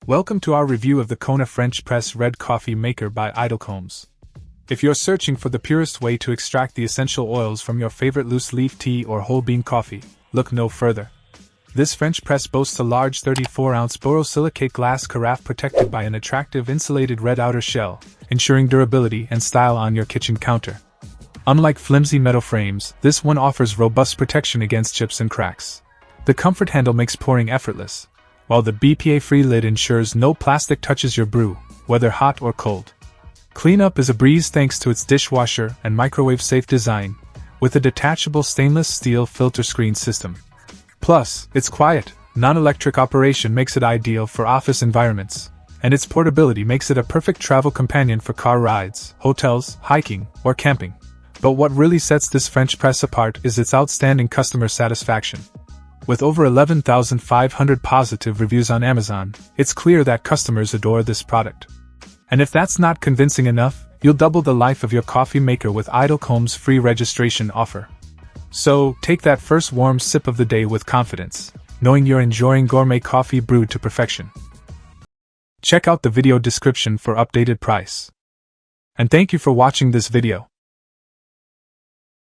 Welcome to our review of the KONA French Press Red Coffee Maker by Idlecombs. If you're searching for the purest way to extract the essential oils from your favorite loose leaf tea or whole bean coffee, look no further. This French press boasts a large 34-ounce borosilicate glass carafe protected by an attractive insulated red outer shell, ensuring durability and style on your kitchen counter. Unlike flimsy metal frames, this one offers robust protection against chips and cracks. The comfort handle makes pouring effortless, while the BPA-free lid ensures no plastic touches your brew, whether hot or cold. Cleanup is a breeze thanks to its dishwasher and microwave-safe design, with a detachable stainless steel filter screen system. Plus, its quiet, non-electric operation makes it ideal for office environments, and its portability makes it a perfect travel companion for car rides, hotels, hiking, or camping. But what really sets this French press apart is its outstanding customer satisfaction. With over 11,500 positive reviews on Amazon, it's clear that customers adore this product. And if that's not convincing enough, you'll double the life of your coffee maker with Idlecombs' free registration offer. So, take that first warm sip of the day with confidence, knowing you're enjoying gourmet coffee brewed to perfection. Check out the video description for updated price. And thank you for watching this video.